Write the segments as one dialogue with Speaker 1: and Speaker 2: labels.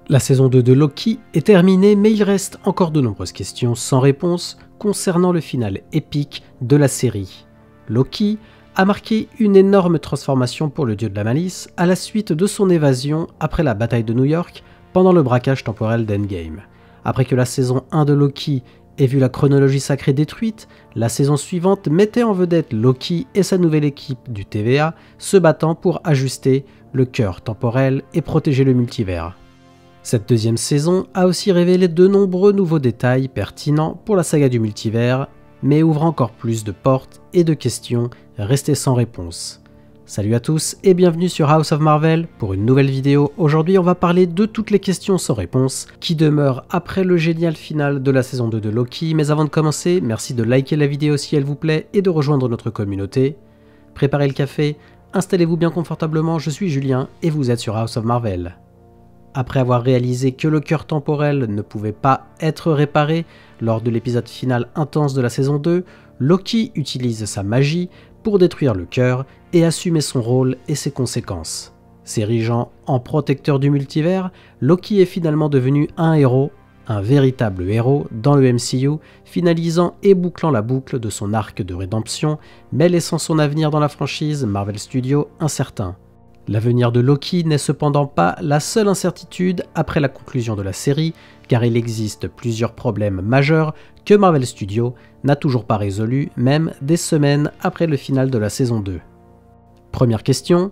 Speaker 1: La saison 2 de Loki est terminée, mais il reste encore de nombreuses questions sans réponse concernant le final épique de la série. Loki a marqué une énorme transformation pour le dieu de la malice à la suite de son évasion après la bataille de New York pendant le braquage temporel d'Endgame. Après que la saison 1 de Loki ait vu la chronologie sacrée détruite, la saison suivante mettait en vedette Loki et sa nouvelle équipe du TVA se battant pour ajuster le cœur temporel et protéger le multivers. Cette deuxième saison a aussi révélé de nombreux nouveaux détails pertinents pour la saga du multivers, mais ouvre encore plus de portes et de questions restées sans réponse. Salut à tous et bienvenue sur House of Marvel pour une nouvelle vidéo. Aujourd'hui on va parler de toutes les questions sans réponse qui demeurent après le génial final de la saison 2 de Loki. Mais avant de commencer, merci de liker la vidéo si elle vous plaît et de rejoindre notre communauté. Préparez le café, installez-vous bien confortablement, je suis Julien et vous êtes sur House of Marvel. Après avoir réalisé que le cœur temporel ne pouvait pas être réparé lors de l'épisode final intense de la saison 2, Loki utilise sa magie pour détruire le cœur et assumer son rôle et ses conséquences. S'érigeant en protecteur du multivers, Loki est finalement devenu un héros, un véritable héros dans le MCU, finalisant et bouclant la boucle de son arc de rédemption, mais laissant son avenir dans la franchise Marvel Studios incertain. L'avenir de Loki n'est cependant pas la seule incertitude après la conclusion de la série, car il existe plusieurs problèmes majeurs que Marvel Studios n'a toujours pas résolus, même des semaines après le final de la saison 2. Première question,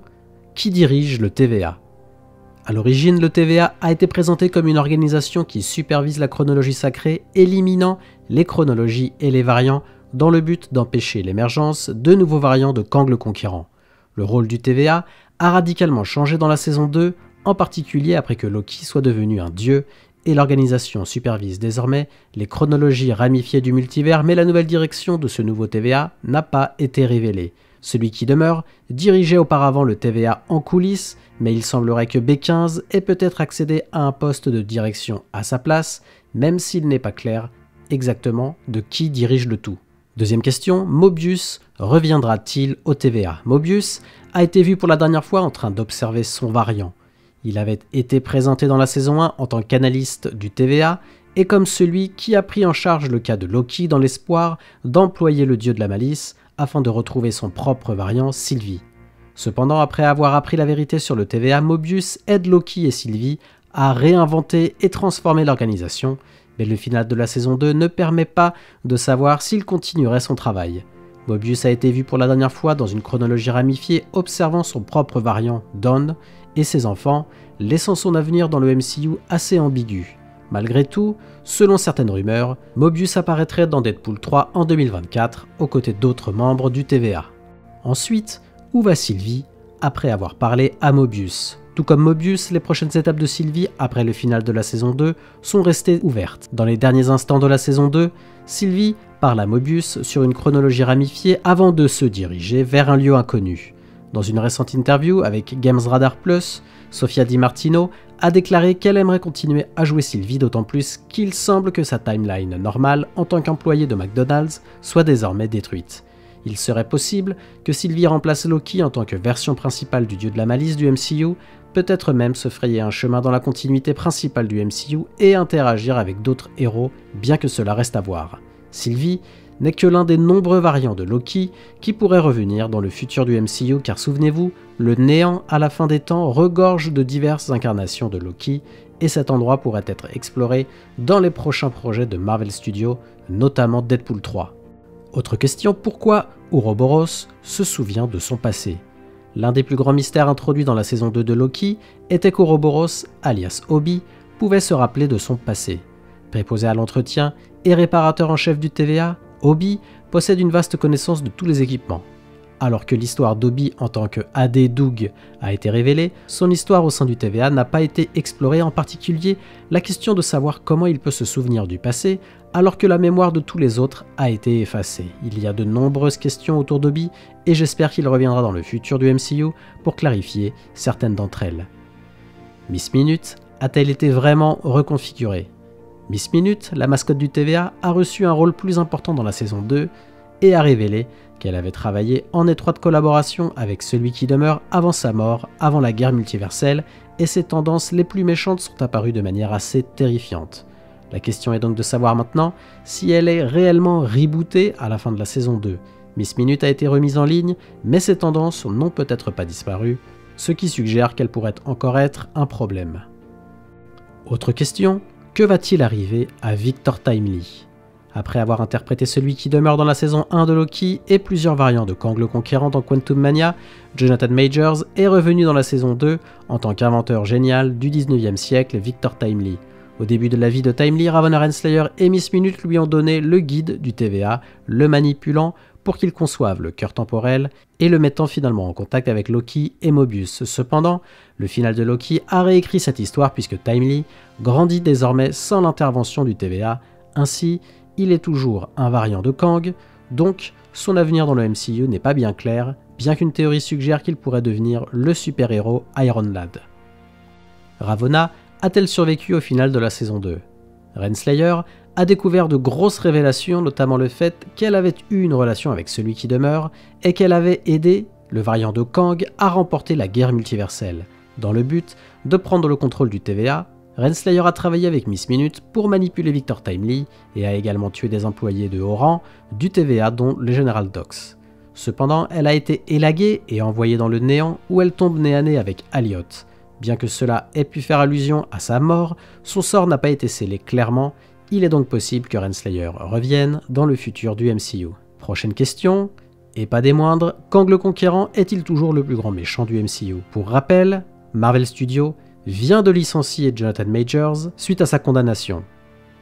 Speaker 1: qui dirige le TVA ? À l'origine, le TVA a été présenté comme une organisation qui supervise la chronologie sacrée, éliminant les chronologies et les variants dans le but d'empêcher l'émergence de nouveaux variants de Kang le Conquérant. Le rôle du TVA a radicalement changé dans la saison 2, en particulier après que Loki soit devenu un dieu, et l'organisation supervise désormais les chronologies ramifiées du multivers, mais la nouvelle direction de ce nouveau TVA n'a pas été révélée. Celui qui demeure dirigeait auparavant le TVA en coulisses, mais il semblerait que B15 ait peut-être accédé à un poste de direction à sa place, même s'il n'est pas clair exactement de qui dirige le tout. Deuxième question, Mobius reviendra-t-il au TVA ? Mobius a été vu pour la dernière fois en train d'observer son variant. Il avait été présenté dans la saison 1 en tant qu'analyste du TVA et comme celui qui a pris en charge le cas de Loki dans l'espoir d'employer le dieu de la malice afin de retrouver son propre variant Sylvie. Cependant, après avoir appris la vérité sur le TVA, Mobius aide Loki et Sylvie à réinventer et transformer l'organisation, mais le final de la saison 2 ne permet pas de savoir s'il continuerait son travail. Mobius a été vu pour la dernière fois dans une chronologie ramifiée observant son propre variant Dawn et ses enfants, laissant son avenir dans le MCU assez ambigu. Malgré tout, selon certaines rumeurs, Mobius apparaîtrait dans Deadpool 3 en 2024 aux côtés d'autres membres du TVA. Ensuite, où va Sylvie après avoir parlé à Mobius ? Tout comme Mobius, les prochaines étapes de Sylvie après le final de la saison 2 sont restées ouvertes. Dans les derniers instants de la saison 2, Sylvie parle à Mobius sur une chronologie ramifiée avant de se diriger vers un lieu inconnu. Dans une récente interview avec Games Radar Plus, Sofia Di Martino a déclaré qu'elle aimerait continuer à jouer Sylvie, d'autant plus qu'il semble que sa timeline normale en tant qu'employée de McDonald's soit désormais détruite. Il serait possible que Sylvie remplace Loki en tant que version principale du dieu de la malice du MCU, peut-être même se frayer un chemin dans la continuité principale du MCU et interagir avec d'autres héros, bien que cela reste à voir. Sylvie n'est que l'un des nombreux variants de Loki qui pourraient revenir dans le futur du MCU, car souvenez-vous, le néant à la fin des temps regorge de diverses incarnations de Loki, et cet endroit pourrait être exploré dans les prochains projets de Marvel Studios, notamment Deadpool 3. Autre question, pourquoi Ouroboros se souvient de son passé ? L'un des plus grands mystères introduits dans la saison 2 de Loki était qu'Ouroboros, alias Obi, pouvait se rappeler de son passé. Préposé à l'entretien et réparateur en chef du TVA, Obi possède une vaste connaissance de tous les équipements. Alors que l'histoire d'Obi en tant que AD Doug a été révélée, son histoire au sein du TVA n'a pas été explorée, en particulier la question de savoir comment il peut se souvenir du passé alors que la mémoire de tous les autres a été effacée. Il y a de nombreuses questions autour d'Obi et j'espère qu'il reviendra dans le futur du MCU pour clarifier certaines d'entre elles. Miss Minute a-t-elle été vraiment reconfigurée ? Miss Minute, la mascotte du TVA, a reçu un rôle plus important dans la saison 2 et a révélé qu'elle avait travaillé en étroite collaboration avec celui qui demeure avant sa mort, avant la guerre multiverselle, et ses tendances les plus méchantes sont apparues de manière assez terrifiante. La question est donc de savoir maintenant si elle est réellement rebootée à la fin de la saison 2. Miss Minute a été remise en ligne, mais ses tendances n'ont peut-être pas disparu, ce qui suggère qu'elle pourrait encore être un problème. Autre question, que va-t-il arriver à Victor Timely ? Après avoir interprété celui qui demeure dans la saison 1 de Loki et plusieurs variants de Kang le Conquérant dans Quantum Mania, Jonathan Majors est revenu dans la saison 2 en tant qu'inventeur génial du 19e siècle Victor Timely. Au début de la vie de Timely, Ravonna Renslayer et Miss Minute lui ont donné le guide du TVA, le manipulant pour qu'il conçoive le cœur temporel et le mettant finalement en contact avec Loki et Mobius. Cependant, le final de Loki a réécrit cette histoire puisque Timely grandit désormais sans l'intervention du TVA, ainsi il est toujours un variant de Kang, donc son avenir dans le MCU n'est pas bien clair, bien qu'une théorie suggère qu'il pourrait devenir le super-héros Iron Lad. Ravonna a-t-elle survécu au final de la saison 2 ? Renslayer a découvert de grosses révélations, notamment le fait qu'elle avait eu une relation avec celui qui demeure et qu'elle avait aidé le variant de Kang à remporter la guerre multiverselle. Dans le but de prendre le contrôle du TVA, Renslayer a travaillé avec Miss Minute pour manipuler Victor Timely et a également tué des employés de haut rang du TVA dont le général Dox. Cependant, elle a été élaguée et envoyée dans le néant où elle tombe nez à nez avec Aliot. Bien que cela ait pu faire allusion à sa mort, son sort n'a pas été scellé clairement, il est donc possible que Renslayer revienne dans le futur du MCU. Prochaine question, et pas des moindres, Kang le Conquérant est-il toujours le plus grand méchant du MCU ? Pour rappel, Marvel Studios vient de licencier Jonathan Majors suite à sa condamnation.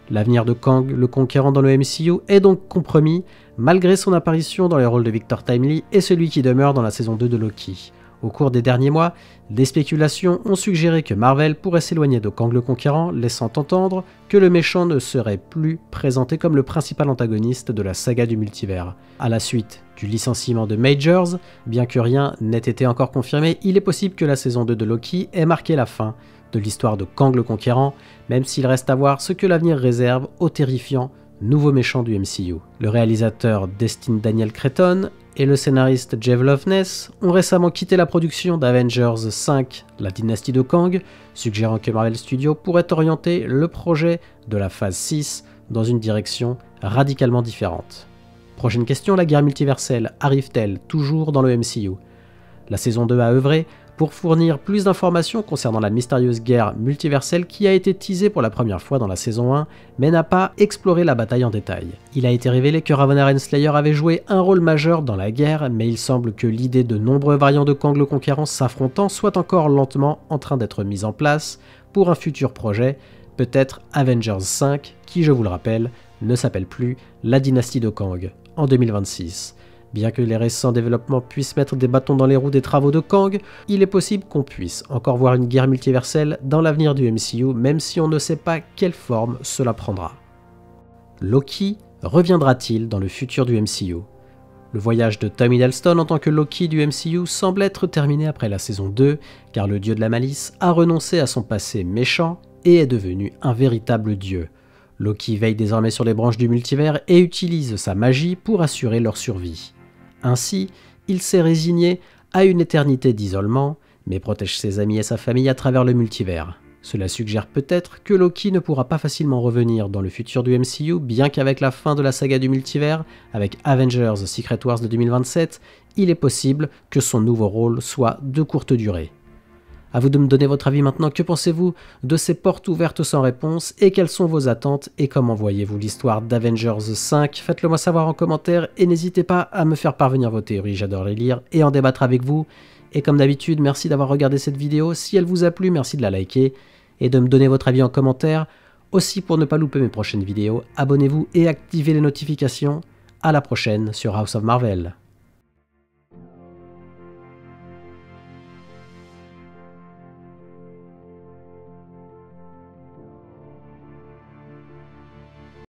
Speaker 1: L'avenir de Kang le Conquérant dans le MCU est donc compromis malgré son apparition dans les rôles de Victor Timely et celui qui demeure dans la saison 2 de Loki. Au cours des derniers mois, des spéculations ont suggéré que Marvel pourrait s'éloigner de Kang le Conquérant, laissant entendre que le méchant ne serait plus présenté comme le principal antagoniste de la saga du multivers. À la suite du licenciement de Majors, bien que rien n'ait été encore confirmé, il est possible que la saison 2 de Loki ait marqué la fin de l'histoire de Kang le Conquérant, même s'il reste à voir ce que l'avenir réserve au terrifiant nouveau méchant du MCU. Le réalisateur Destin Daniel Cretton et le scénariste Jeff Loveness ont récemment quitté la production d'Avengers 5, la dynastie de Kang, suggérant que Marvel Studios pourrait orienter le projet de la phase 6 dans une direction radicalement différente. Prochaine question, la guerre multiverselle arrive-t-elle toujours dans le MCU ? La saison 2 a œuvré pour fournir plus d'informations concernant la mystérieuse guerre multiverselle qui a été teasée pour la première fois dans la saison 1, mais n'a pas exploré la bataille en détail. Il a été révélé que Ravonna Renslayer avait joué un rôle majeur dans la guerre, mais il semble que l'idée de nombreux variants de Kang le Conquérant s'affrontant soit encore lentement en train d'être mise en place pour un futur projet, peut-être Avengers 5, qui, je vous le rappelle, ne s'appelle plus la dynastie de Kang, en 2026. Bien que les récents développements puissent mettre des bâtons dans les roues des travaux de Kang, il est possible qu'on puisse encore voir une guerre multiverselle dans l'avenir du MCU, même si on ne sait pas quelle forme cela prendra. Loki reviendra-t-il dans le futur du MCU ? Le voyage de Tom Hiddleston en tant que Loki du MCU semble être terminé après la saison 2, car le dieu de la malice a renoncé à son passé méchant et est devenu un véritable dieu. Loki veille désormais sur les branches du multivers et utilise sa magie pour assurer leur survie. Ainsi, il s'est résigné à une éternité d'isolement, mais protège ses amis et sa famille à travers le multivers. Cela suggère peut-être que Loki ne pourra pas facilement revenir dans le futur du MCU, bien qu'avec la fin de la saga du multivers, avec Avengers Secret Wars de 2027, il est possible que son nouveau rôle soit de courte durée. À vous de me donner votre avis maintenant, que pensez-vous de ces portes ouvertes sans réponse et quelles sont vos attentes et comment voyez-vous l'histoire d'Avengers 5 ? Faites-le moi savoir en commentaire et n'hésitez pas à me faire parvenir vos théories, j'adore les lire et en débattre avec vous. Et comme d'habitude, merci d'avoir regardé cette vidéo, si elle vous a plu, merci de la liker et de me donner votre avis en commentaire. Aussi, pour ne pas louper mes prochaines vidéos, abonnez-vous et activez les notifications. À la prochaine sur House of Marvel.